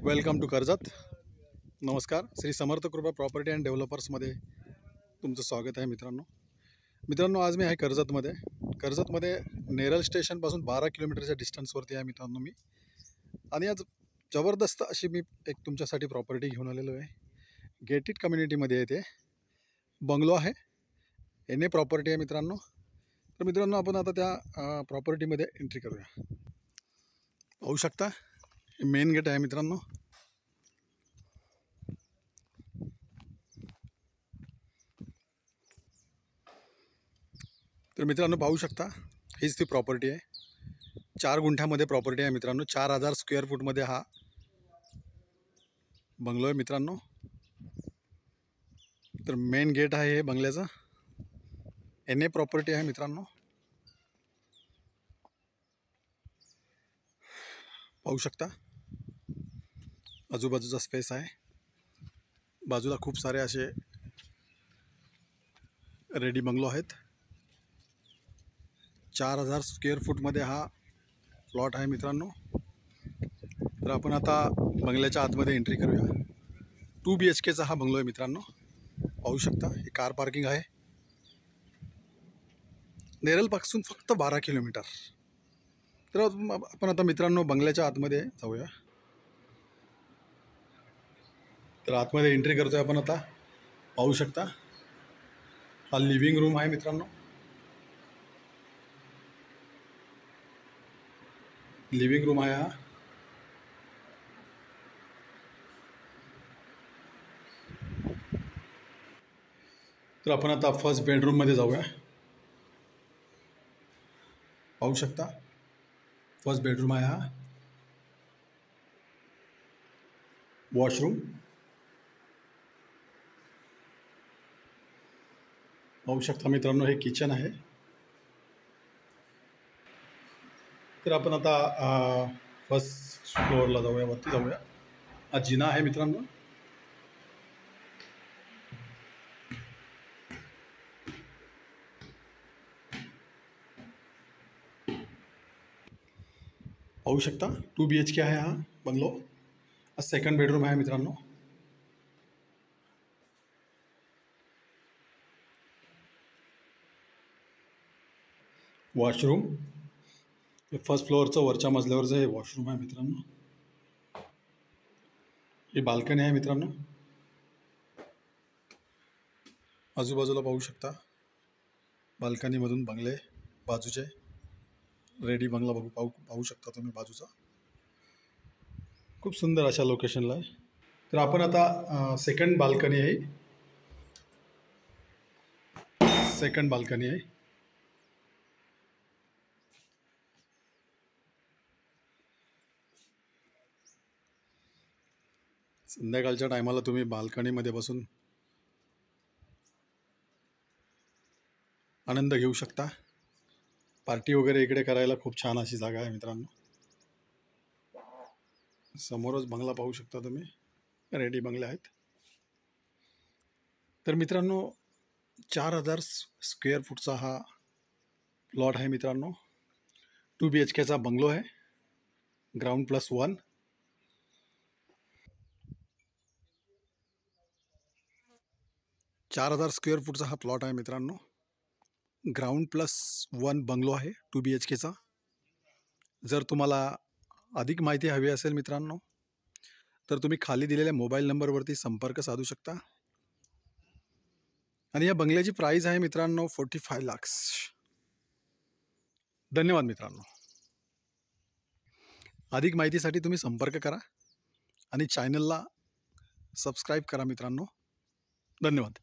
Welcome to Karjat. नमस्कार. श्री समर्थ कृपा property and डेव्हलपर्समध्ये तुमचं स्वागत आहे मित्रांनो. आज मी आहे कर्जतमध्ये नेरळ स्टेशनपासून 12 किलोमीटरच्या डिस्टन्सवरती आहे मित्रांनो मी. आणि आज जबरदस्त अशी मी एक तुमच्यासाठी प्रॉपर्टी घेऊन आलेलो आहे. गेटेड कम्युनिटीमध्ये आहे, ते बंगलो आहे, एन ए प्रॉपर्टी आहे मित्रांनो. तर मित्रांनो, आपण आता त्या प्रॉपर्टीमध्ये एंट्री करूया. पाहू शकता, मेन गेट आहे मित्रांनो. तर मित्रांनो पाहू शकता, हीच ती प्रॉपर्टी आहे. 4 गुंठ्यामध्ये प्रॉपर्टी आहे मित्रांनो. 4000 स्क्वेअर फूटमध्ये हा बंगलो आहे मित्रांनो. तर मेन गेट आहे हे बंगल्याचं. एन ए प्रॉपर्टी आहे मित्रांनो. पाहू शकता, आजूबाजूचा स्पेस आहे. बाजूला खूप सारे असे रेडी बंगलो आहेत. 4000 स्क्वेअर फूटमध्ये हा प्लॉट आहे मित्रांनो. तर आपण आता बंगल्याच्या आतमध्ये एंट्री करूया. 2 BHKचा हा बंगलो आहे मित्रांनो. पाहू शकता, हे कार पार्किंग आहे. नेरळपासून फक्त 12 किलोमीटर. तर आपण आता मित्रांनो बंगल्याच्या आतमध्ये जाऊया. तर आतमध्ये एंट्री करतोय आपण आता. पाहू शकता, हा लिव्हिंग रूम आहे मित्रांनो. लिव्हिंग रूम आहे हा. तर आपण आता फर्स्ट बेडरूममध्ये जाऊया. पाहू शकता, फर्स्ट बेडरूम आहे हा. वॉशरूम पाहू शकता मित्रांनो, हे किचन आहे. तर आपण आता फर्स्ट फ्लोअरला जाऊया, वरती जाऊया. हा जिना आहे मित्रांनो. पाहू शकता, 2 BHK आहे हा बंगलो. हा सेकंड बेडरूम आहे मित्रांनो. वॉशरूम हे फर्स्ट फ्लोअरचं वरच्या मजल्यावरचं हे वॉशरूम आहे मित्रांनो. ही बाल्कनी आहे मित्रांनो. आजूबाजूला पाहू शकता, बाल्कनीमधून बंगले बाजूचे रेडी बंगला पाहू शकता तुम्ही बाजूचा. खूप सुंदर अशा लोकेशनला आहे. तर आपण आता सेकंड बाल्कनी आहे. संध्याकाळच्या टायमाला तुम्ही बाल्कनीमध्ये बसून आनंद घेऊ शकता. पार्टी वगैरे इकडे करायला खूप छान अशी जागा आहे मित्रांनो. समोरच बंगला पाहू शकता तुम्ही, रेडी बंगले आहेत. तर मित्रांनो, 4000 स्क्वेअर फूटचा हा प्लॉट आहे मित्रांनो. 2 BHKचा बंगलो आहे, ग्राउंड +1. 4000 स्क्वेअर फूटचा हा प्लॉट आहे मित्रांनो. ग्राउंड +1 बंगलो आहे 2 BHKचा. जर तुम्हाला अधिक माहिती हवी असेल मित्रांनो, तर तुम्ही खाली दिलेल्या मोबाईल नंबरवरती संपर्क साधू शकता. आणि या बंगल्याची प्राईस आहे मित्रांनो 45 लाख. धन्यवाद मित्रांनो. अधिक माहितीसाठी तुम्ही संपर्क करा आणि चॅनलला सबस्क्राईब करा मित्रांनो. धन्यवाद.